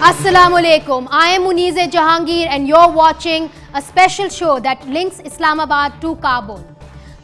Assalamu alaikum. I am Munize Jahangir and you're watching a special show that links Islamabad to Kabul.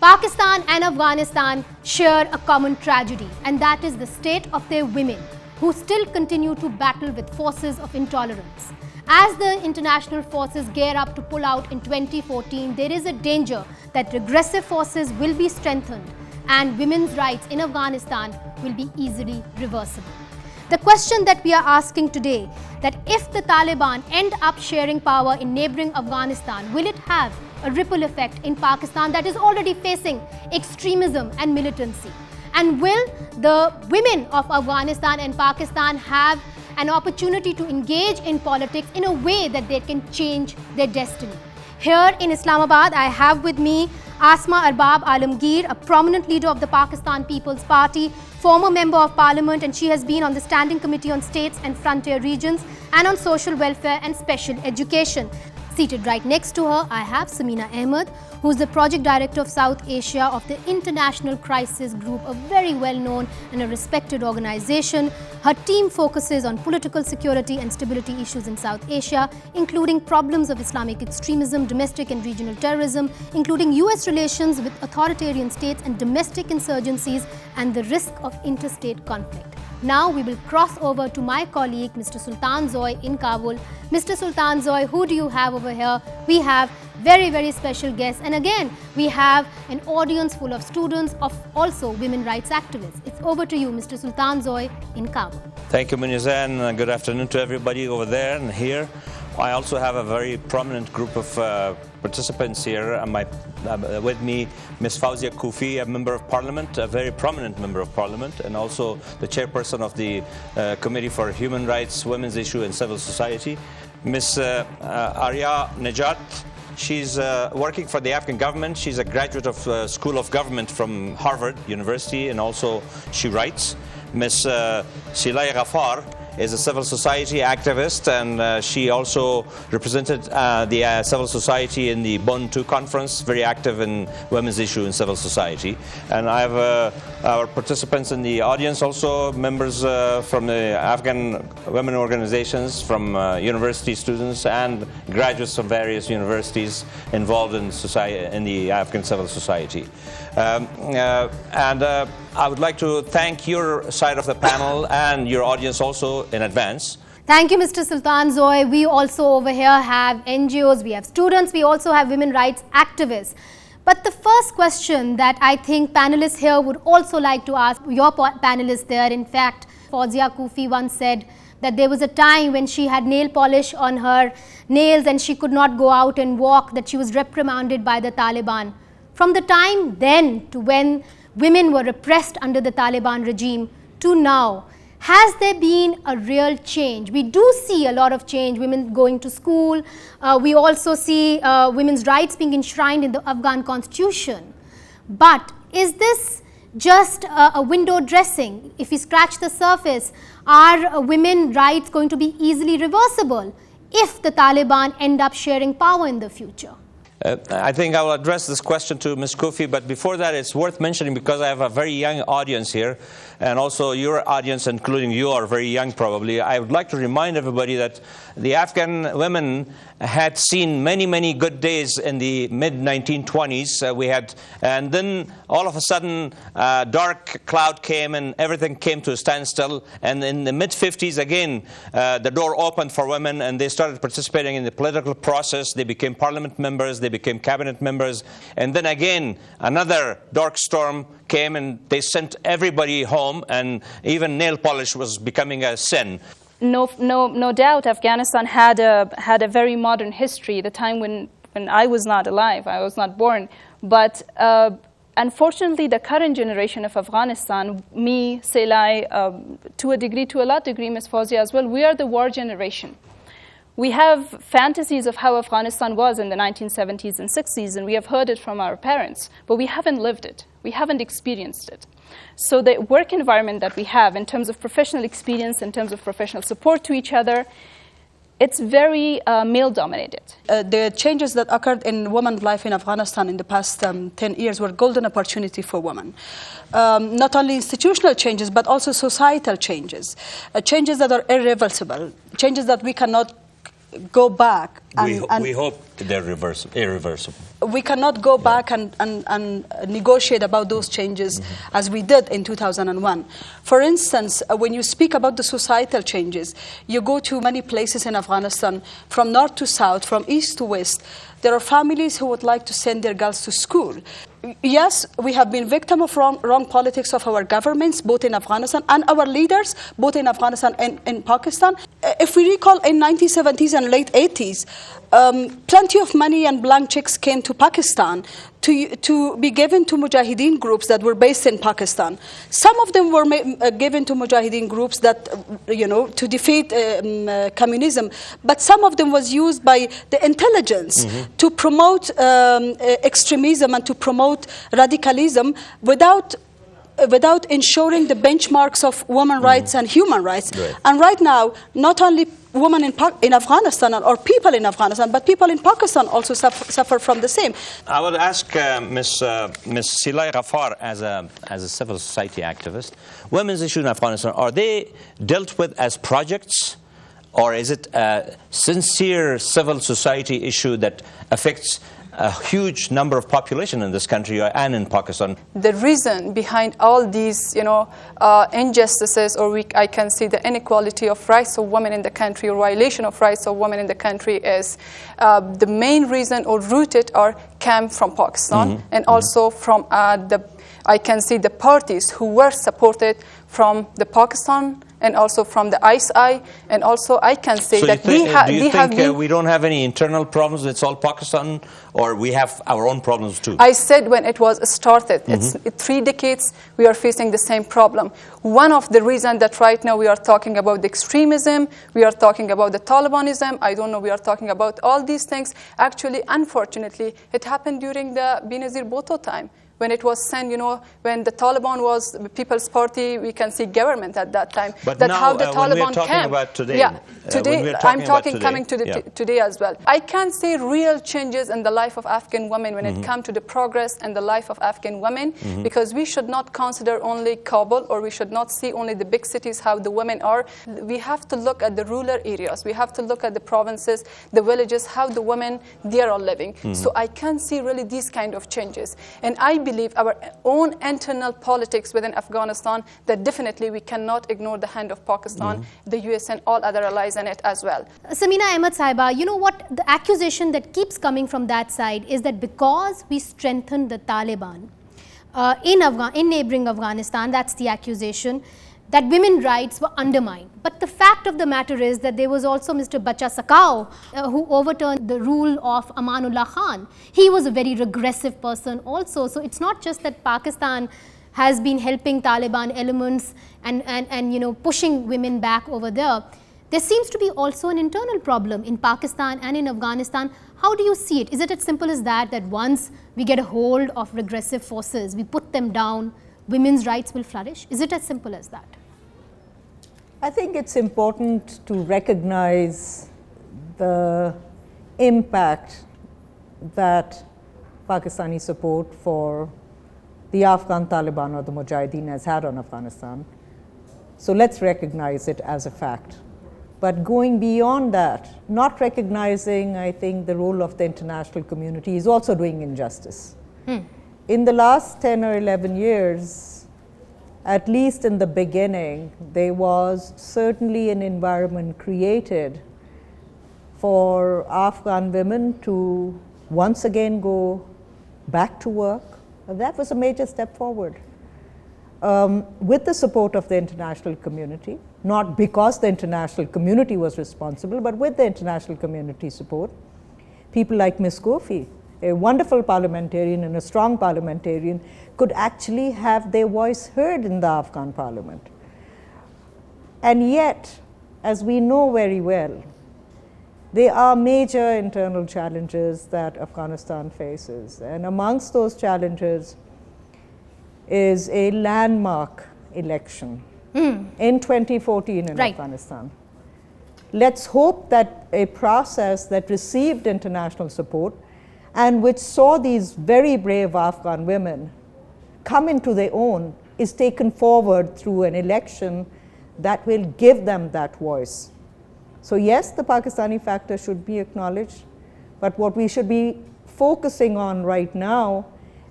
Pakistan and Afghanistan share a common tragedy, and that is the state of their women who still continue to battle with forces of intolerance. As the international forces gear up to pull out in 2014, there is a danger that regressive forces will be strengthened and women's rights in Afghanistan will be easily reversible. The question that we are asking today, that if the Taliban end up sharing power in neighboring Afghanistan, will it have a ripple effect in Pakistan that is already facing extremism and militancy? And will the women of Afghanistan and Pakistan have an opportunity to engage in politics in a way that they can change their destiny? Here in Islamabad, I have with me Asma Arbab Alamgir, a prominent leader of the Pakistan People's Party, former member of parliament, and she has been on the Standing Committee on States and Frontier Regions and on Social Welfare and Special Education. Seated right next to her, I have Samina Ahmed, who is the Project Director of South Asia of the International Crisis Group, a very well-known and a respected organization. Her team focuses on political security and stability issues in South Asia, including problems of Islamic extremism, domestic and regional terrorism, including US relations with authoritarian states and domestic insurgencies, and the risk of interstate conflict. Now we will cross over to my colleague, Mr. Sultan Zoy in Kabul. Mr. Sultan Zoy, who do you have over here? We have very, very special guests. And again, we have an audience full of students, of also women rights activists. It's over to you, Mr. Sultan Zoy in Kabul. Thank you, Muniza, and good afternoon to everybody over there and here. I also have a very prominent group of participants here. With me, Ms. Fawzia Kufi, a member of parliament, a very prominent member of parliament, and also the chairperson of the Committee for Human Rights, Women's Issue and Civil Society. Ms. Arya Najat, she's working for the Afghan government. She's a graduate of School of Government from Harvard University, and also she writes. Ms. Silay Ghaffar is a civil society activist, and she also represented the civil society in the Bonn II conference, very active in women's issue and civil society. And I have our participants in the audience also, members from the Afghan women organizations, from university students and graduates from various universities involved in society, in the Afghan civil society. I would like to thank your side of the panel and your audience also in advance. Thank you, Mr. Sultan Zoy. We also over here have NGOs, we have students, we also have women rights activists. But the first question that I think panelists here would also like to ask your panelists there, in fact, Fawzia Kufi once said that there was a time when she had nail polish on her nails and she could not go out and walk, that she was reprimanded by the Taliban. From the time then to when women were repressed under the Taliban regime to now, has there been a real change? We do see a lot of change, women going to school. We also see women's rights being enshrined in the Afghan constitution. But is this just a window dressing? If we scratch the surface, are women's rights going to be easily reversible if the Taliban end up sharing power in the future? I think I will address this question to Ms. Kufi, but before that, it's worth mentioning, because I have a very young audience here, and also your audience, including you, are very young probably. I would like to remind everybody that the Afghan women had seen many, many good days in the mid-1920s. And then all of a sudden, dark cloud came and everything came to a standstill. And in the mid-50s, again, the door opened for women and they started participating in the political process. They became parliament members, they became cabinet members. And then again, another dark storm came and they sent everybody home, and even nail polish was becoming a sin. No doubt, Afghanistan had a very modern history. The time when I was not alive, I was not born. But unfortunately, the current generation of Afghanistan, me, Selai, to a large degree, Ms. Fawzia as well, we are the war generation. We have fantasies of how Afghanistan was in the 1970s and 60s, and we have heard it from our parents, but we haven't lived it. We haven't experienced it. So the work environment that we have in terms of professional experience, in terms of professional support to each other, it's very male-dominated. The changes that occurred in women's life in Afghanistan in the past 10 years were golden opportunity for women. Not only institutional changes, but also societal changes, changes that are irreversible, changes that we cannot go back. We hope they're irreversible. We cannot go back and negotiate about those changes as we did in 2001. For instance, when you speak about the societal changes, you go to many places in Afghanistan, from north to south, from east to west. There are families who would like to send their girls to school. Yes, we have been victim of wrong politics of our governments, both in Afghanistan, and our leaders, both in Afghanistan and in Pakistan. If we recall, in 1970s and late 80s, plenty of money and blank checks came to Pakistan to be given to Mujahideen groups that were based in Pakistan. Some of them were given to Mujahideen groups that, to defeat communism, but some of them was used by the intelligence to promote extremism and to promote radicalism without ensuring the benchmarks of women's rights and human rights. Right. And right now, not only women in Afghanistan or people in Afghanistan, but people in Pakistan also suffer from the same. I would ask Ms. Silai Ghaffar, as a civil society activist, women's issues in Afghanistan, are they dealt with as projects, or is it a sincere civil society issue that affects a huge number of population in this country and in Pakistan? The reason behind all these, injustices, or I can see the inequality of rights of women in the country, or violation of rights of women in the country, is the main reason or rooted or came from Pakistan, and also from I can see the parties who were supported from the Pakistan and also from the ISI, and also I can say so that do you think we we don't have any internal problems, it's all Pakistan, or we have our own problems too? I said when it was started, it's 3 decades, we are facing the same problem. One of the reasons that right now we are talking about the extremism, we are talking about the Talibanism, I don't know, we are talking about all these things. Actually, unfortunately, it happened during the Benazir Bhutto time, when it was sent, when the Taliban was the People's Party, we can see government at that time. But that now, how the when Taliban we're talking came. about today, yeah, today I'm talking today, coming to the today as well. I can see real changes in the life of Afghan women when it comes to the progress and the life of Afghan women, because we should not consider only Kabul, or we should not see only the big cities how the women are. We have to look at the rural areas. We have to look at the provinces, the villages, how the women there are living. So I can see really these kind of changes, and I believe our own internal politics within Afghanistan, that definitely we cannot ignore the hand of Pakistan, the US and all other allies in it as well. Samina Ahmed Saiba, you know what, the accusation that keeps coming from that side is that because we strengthened the Taliban in neighboring Afghanistan, that's the accusation, that women's rights were undermined. But the fact of the matter is that there was also Mr. Bacha Sakao who overturned the rule of Amanullah Khan. He was a very regressive person also. So it's not just that Pakistan has been helping Taliban elements and pushing women back over there. There seems to be also an internal problem in Pakistan and in Afghanistan. How do you see it? Is it as simple as that once we get a hold of regressive forces, we put them down, women's rights will flourish? Is it as simple as that? I think it's important to recognize the impact that Pakistani support for the Afghan Taliban or the Mujahideen has had on Afghanistan. So let's recognize it as a fact. But going beyond that, not recognizing, I think, the role of the international community is also doing injustice. In the last 10 or 11 years, at least in the beginning, there was certainly an environment created for Afghan women to once again go back to work. That was a major step forward. With the support of the international community, not because the international community was responsible, but with the international community support, people like Ms. Kofi, a wonderful parliamentarian and a strong parliamentarian, could actually have their voice heard in the Afghan parliament. And yet, as we know very well, there are major internal challenges that Afghanistan faces. And amongst those challenges is a landmark election in 2014 in Afghanistan. let's hope that a process that received international support and which saw these very brave Afghan women come into their own is taken forward through an election that will give them that voice. So yes, the Pakistani factor should be acknowledged, but what we should be focusing on right now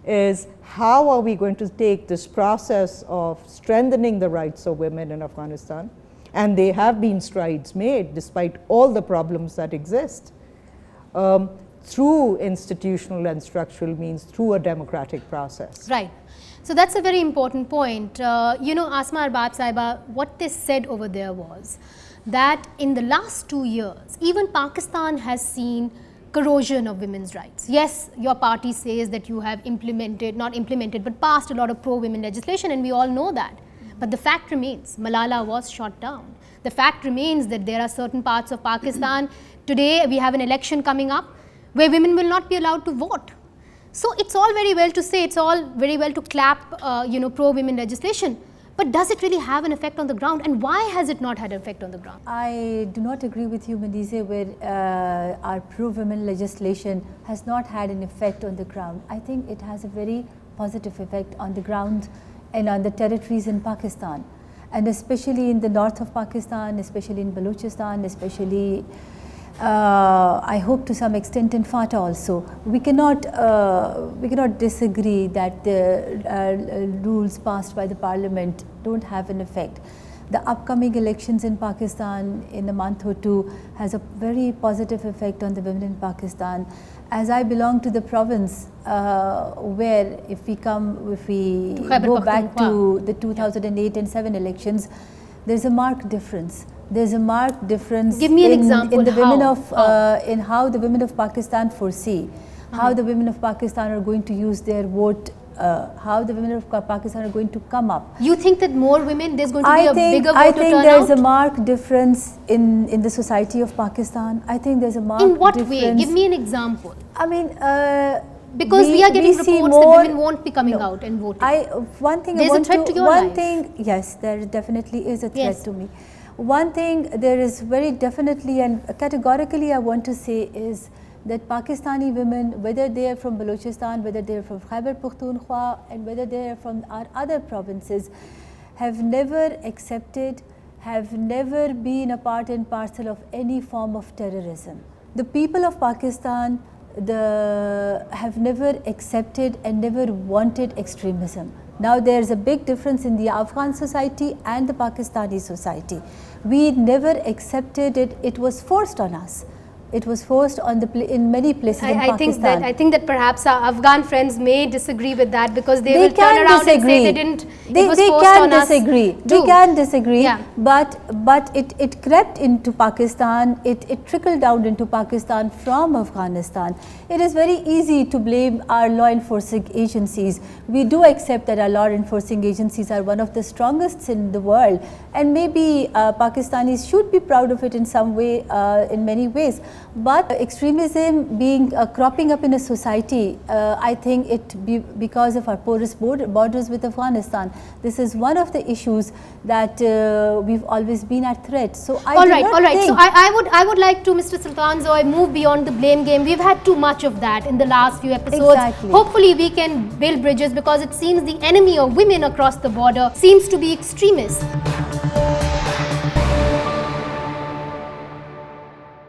is how are we going to take this process of strengthening the rights of women in Afghanistan, and there have been strides made despite all the problems that exist, through institutional and structural means, through a democratic process. Right. So that's a very important point. You know, Asma Arbab Saiba, what they said over there was that in the last 2 years, even Pakistan has seen corrosion of women's rights. Yes, your party says that you have but passed a lot of pro-women legislation, and we all know that. But the fact remains, Malala was shot down. The fact remains that there are certain parts of Pakistan, today we have an election coming up, where women will not be allowed to vote. So it's all very well to say, it's all very well to clap, pro-women legislation, but does it really have an effect on the ground, and why has it not had an effect on the ground? I do not agree with you, Manize, where our pro-women legislation has not had an effect on the ground. I think it has a very positive effect on the ground and on the territories in Pakistan, and especially in the north of Pakistan, especially in Balochistan, especially I hope to some extent in FATA also. We cannot disagree that the rules passed by the parliament don't have an effect. The upcoming elections in Pakistan in a month or two has a very positive effect on the women in Pakistan. As I belong to the province where if we go back to the 2008 and 7 elections, there's a marked difference. There's a marked difference. Give me an example. In the women in how the women of Pakistan foresee, how the women of Pakistan are going to use their vote, how the women of Pakistan are going to come up. You think that more women, there's going to be a bigger voter turnout? I think there's a marked difference in the society of Pakistan. I think there's a marked difference. In what way? Give me an example. I mean, because we are getting reports that women won't be coming out and voting. There's a threat to your life. Yes, there definitely is a threat to me. One thing there is very definitely and categorically I want to say is that Pakistani women, whether they are from Balochistan, whether they are from Khyber Pakhtunkhwa, and whether they are from our other provinces, have never accepted, have never been a part and parcel of any form of terrorism. The people of Pakistan have never accepted and never wanted extremism. Now there's a big difference in the Afghan society and the Pakistani society. We never accepted it. It was forced on us. It was forced on in many places in Pakistan. I think that perhaps our Afghan friends may disagree with that, because they will turn around and say they didn't. It was forced on us. They can disagree. Yeah. But it crept into Pakistan. It trickled down into Pakistan from Afghanistan. It is very easy to blame our law enforcing agencies. We do accept that our law enforcing agencies are one of the strongest in the world, and maybe Pakistanis should be proud of it in some way, in many ways. But extremism being cropping up in a society, I think because of our porous borders with Afghanistan. This is one of the issues that we've always been at threat. So all right. So I would like to, Mr. Sultanzoy, move beyond the blame game. We've had too much of that in the last few episodes. Exactly. Hopefully we can build bridges, because it seems the enemy of women across the border seems to be extremists.